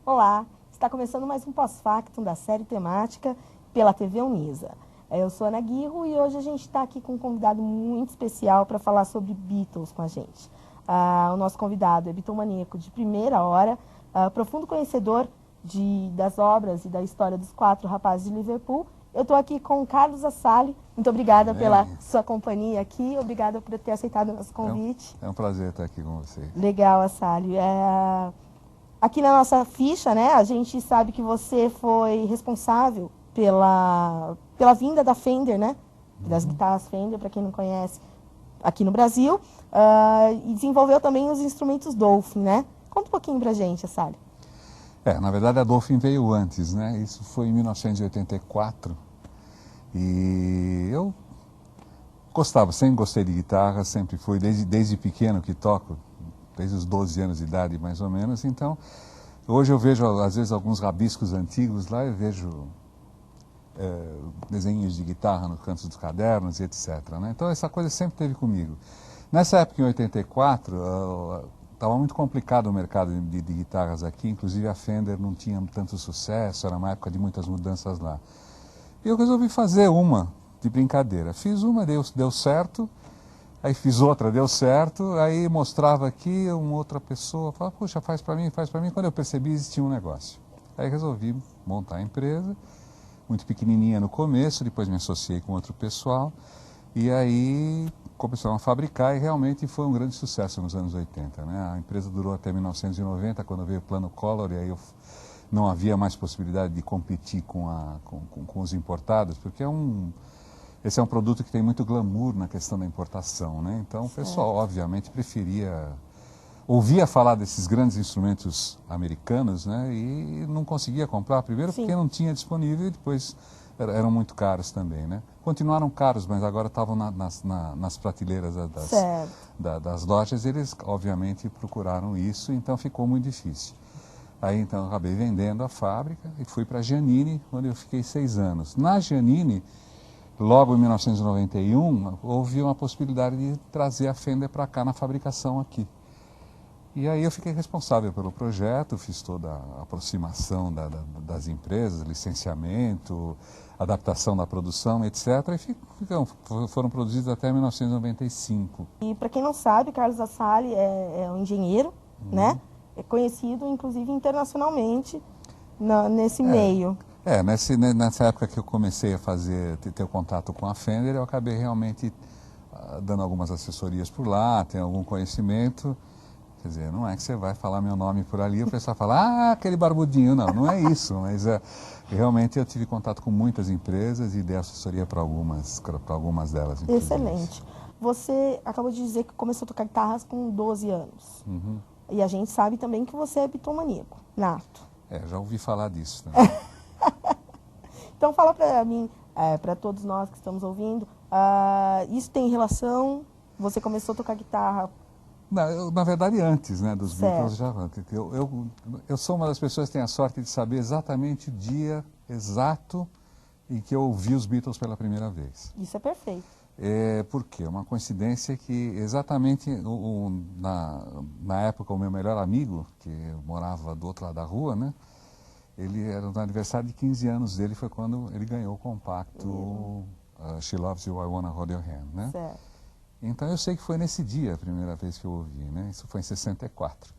Olá, está começando mais um pós-factum da série temática pela TV Unisa. Eu sou Ana Guirro e hoje a gente está aqui com um convidado muito especial para falar sobre Beatles com a gente. O nosso convidado é bitomaníaco de primeira hora, profundo conhecedor das obras e da história dos 4 rapazes de Liverpool. Eu estou aqui com o Carlos Assali. Muito obrigada pela sua companhia aqui. Obrigada por ter aceitado o nosso convite. É um prazer estar aqui com você. Legal, Assali. Aqui na nossa ficha, né, a gente sabe que você foi responsável pela vinda da Fender, né, das guitarras Fender, para quem não conhece, aqui no Brasil, e desenvolveu também os instrumentos Dolphin, né? Conta um pouquinho pra gente, Assali. Na verdade a Dolphin veio antes, né? Isso foi em 1984 e eu sempre gostei de guitarra, sempre fui, desde pequeno que toco, desde os 12 anos de idade, mais ou menos. Então, hoje eu vejo, às vezes, alguns rabiscos antigos lá, eu vejo desenhos de guitarra no canto dos cadernos e etc. Né? Então, essa coisa sempre teve comigo. Nessa época, em 84, estava muito complicado o mercado de guitarras aqui, inclusive a Fender não tinha tanto sucesso, era uma época de muitas mudanças lá. E eu resolvi fazer uma, de brincadeira. Fiz uma, deu certo. Aí fiz outra, deu certo, aí mostrava aqui, uma outra pessoa falava, puxa, faz para mim. Quando eu percebi, existia um negócio. Aí resolvi montar a empresa, muito pequenininha no começo, depois me associei com outro pessoal, e aí começamos a fabricar e realmente foi um grande sucesso nos anos 80. Né? A empresa durou até 1990, quando veio o Plano Collor, e aí não havia mais possibilidade de competir com os importados, porque esse é um produto que tem muito glamour na questão da importação, né? Então o pessoal, obviamente, ouvia falar desses grandes instrumentos americanos, né? E não conseguia comprar, primeiro porque não tinha disponível e depois eram muito caros também, né? Continuaram caros, mas agora estavam nas prateleiras das lojas, eles obviamente procuraram isso, então ficou muito difícil. Aí então eu acabei vendendo a fábrica e fui para a Giannini, onde eu fiquei 6 anos. Na Giannini, logo em 1991, houve uma possibilidade de trazer a Fender para cá, na fabricação aqui. E aí eu fiquei responsável pelo projeto, fiz toda a aproximação das empresas, licenciamento, adaptação da produção, etc. E foram produzidos até 1995. E para quem não sabe, Carlos Assali é um engenheiro, né? É conhecido, inclusive, internacionalmente nesse meio. Nessa época que eu comecei a ter o contato com a Fender, eu acabei realmente dando algumas assessorias por lá, tenho algum conhecimento. Quer dizer, não é que você vai falar meu nome por ali e o pessoal fala, aquele barbudinho. Não é isso, mas realmente eu tive contato com muitas empresas e dei assessoria para algumas delas. Inclusive. Excelente. Você acabou de dizer que começou a tocar guitarras com 12 anos. E a gente sabe também que você é bitomaníaco, nato. Já ouvi falar disso também. Então fala para mim, para todos nós que estamos ouvindo, isso tem relação? Você começou a tocar guitarra? Na verdade, antes, né, dos Beatles. Eu sou uma das pessoas que tem a sorte de saber exatamente o dia exato em que eu ouvi os Beatles pela primeira vez. Isso é perfeito. Por quê? Uma coincidência que exatamente na época o meu melhor amigo, que morava do outro lado da rua, né? Ele era no aniversário de 15 anos dele, foi quando ele ganhou o compacto She Loves You, I Wanna Hold Your Hand, né? Certo. Então eu sei que foi nesse dia a primeira vez que eu ouvi, né? Isso foi em 64,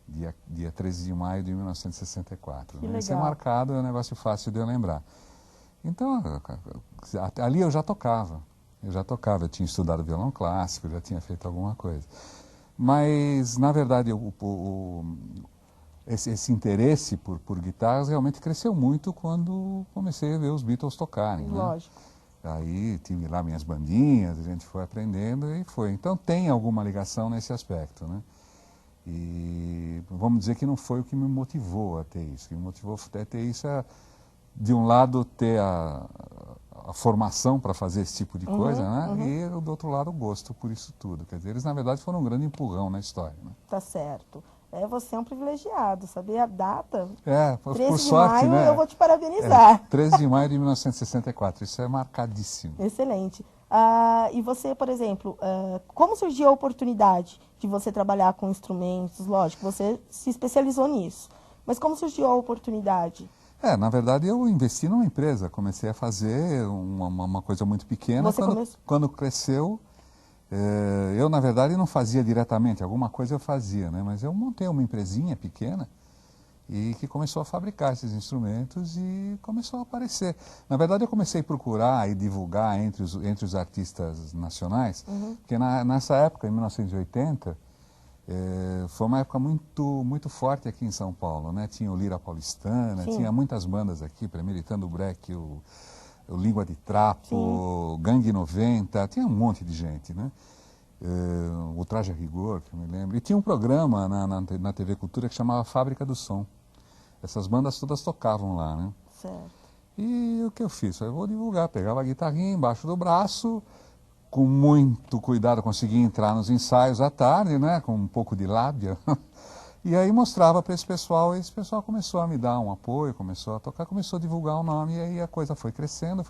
dia 13 de maio de 1964. Né? Isso é marcado, é um negócio fácil de eu lembrar. Então, ali eu já tocava, eu tinha estudado violão clássico, já tinha feito alguma coisa. Mas, na verdade, esse interesse por guitarras realmente cresceu muito quando comecei a ver os Beatles tocarem. Lógico. Né? Aí tive lá minhas bandinhas, a gente foi aprendendo e foi. Então tem alguma ligação nesse aspecto, né? E vamos dizer que não foi o que me motivou a ter isso. O que me motivou a ter isso de um lado, ter a formação para fazer esse tipo de coisa, né? E, do outro lado, o gosto por isso tudo. Quer dizer, eles, na verdade, foram um grande empurrão na história. Né? Tá certo. Você é um privilegiado, saber a data. Por 13 de sorte, maio, né? eu vou te parabenizar. 13 de maio de 1964, isso é marcadíssimo. Excelente. E você, por exemplo, como surgiu a oportunidade de você trabalhar com instrumentos? Lógico, você se especializou nisso. Mas como surgiu a oportunidade? Na verdade, eu investi numa empresa, comecei a fazer uma coisa muito pequena. Quando cresceu, eu, na verdade, não fazia diretamente, alguma coisa eu fazia, né? Mas eu montei uma empresinha pequena e que começou a fabricar esses instrumentos e começou a aparecer. Na verdade, eu comecei a procurar e divulgar entre os artistas nacionais, porque nessa época, em 1980, foi uma época muito forte aqui em São Paulo, né? Tinha o Lira Paulistana, Sim. tinha muitas bandas aqui, Militando o Breck, o Língua de Trapo, o Gangue 90, tinha um monte de gente, né? O Traje a Rigor, que eu me lembro. E tinha um programa na TV Cultura que chamava Fábrica do Som. Essas bandas todas tocavam lá, né? Certo. E o que eu fiz? Eu vou divulgar, pegava a guitarrinha embaixo do braço, com muito cuidado consegui entrar nos ensaios à tarde, né? Com um pouco de lábia. E aí mostrava para esse pessoal, e esse pessoal começou a me dar um apoio, começou a tocar, começou a divulgar o nome, e aí a coisa foi crescendo,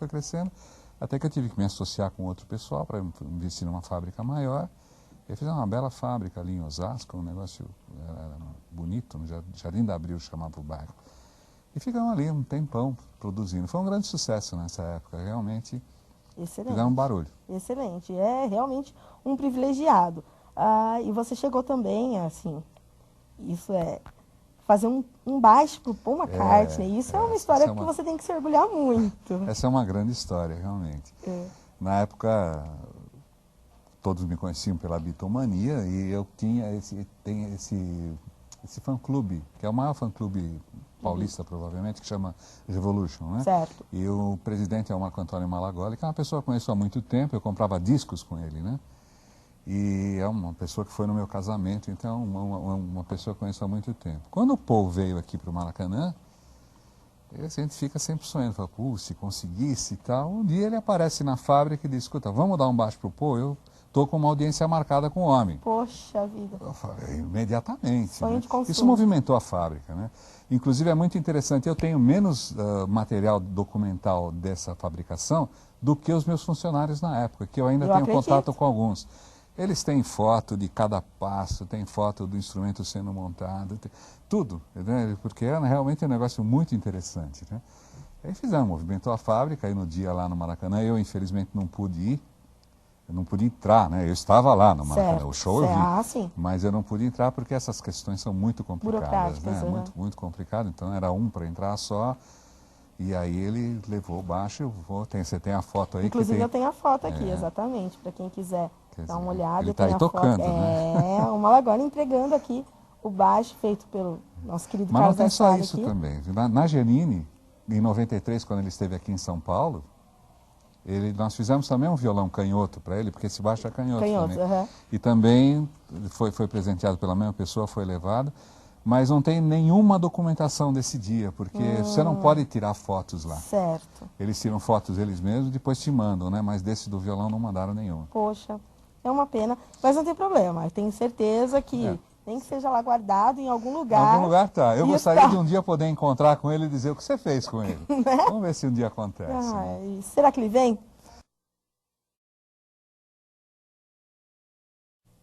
até que eu tive que me associar com outro pessoal para investir numa fábrica maior. E fiz uma bela fábrica ali em Osasco, um negócio era bonito, no Jardim da Abril chamava o bairro. E ficamos ali um tempão produzindo. Foi um grande sucesso nessa época, realmente. Excelente. Fizeram um barulho. Excelente. É realmente um privilegiado. E você chegou também, assim, isso é fazer um baixo para o Paul McCartney. Isso é uma história que você tem que se orgulhar muito. Essa é uma grande história, realmente. Na época, todos me conheciam pela Beatlemania e eu tinha esse fã-clube, que é o maior fã-clube paulista, provavelmente, que chama Revolution, né? Certo. E o presidente é o Marco Antônio Malagoli, que é uma pessoa que eu conheço há muito tempo, eu comprava discos com ele, né? E é uma pessoa que foi no meu casamento, então uma pessoa que eu conheço há muito tempo. Quando o Paul veio aqui para o Maracanã, a gente fica sempre sonhando, fala, se conseguisse e tal. Um dia ele aparece na fábrica e diz, escuta, vamos dar um baixo para o Paul? Eu estou com uma audiência marcada com o homem. Poxa vida. Eu falei, imediatamente. Sonho de consumo. Isso movimentou a fábrica, né? Inclusive é muito interessante, eu tenho menos material documental dessa fabricação do que os meus funcionários na época, que eu ainda tenho contato com alguns. Eles têm foto de cada passo, tem foto do instrumento sendo montado, tudo, né? Porque é realmente um negócio muito interessante, né? Aí fizemos, movimentou a fábrica, aí no dia lá no Maracanã, eu infelizmente não pude ir, eu não pude entrar, né? Eu estava lá no Maracanã, o show eu vi, sim. Mas eu não pude entrar porque essas questões são muito complicadas, né? Muito complicado, então era um para entrar só. E aí ele levou o baixo, você tem a foto aí. Inclusive eu tenho a foto aqui, exatamente, para quem quiser dar uma olhada. Ele está aí tocando, né? O Malagoli entregando aqui o baixo feito pelo nosso querido Mas Carlos não tem só aqui. isso também. Na Genini, em 93, quando ele esteve aqui em São Paulo, nós fizemos também um violão canhoto para ele, porque esse baixo é canhoto também. E também foi presenteado pela mesma pessoa, foi levado. Mas não tem nenhuma documentação desse dia, porque você não pode tirar fotos lá. Certo. Eles tiram fotos eles mesmos e depois te mandam, né? Mas desse do violão não mandaram nenhuma. Poxa, é uma pena, mas não tem problema. Eu tenho certeza que nem que seja lá guardado em algum lugar. Em algum lugar tá. Eu gostaria de um dia poder encontrar com ele e dizer o que você fez com ele. Né? Vamos ver se um dia acontece. Será que ele vem?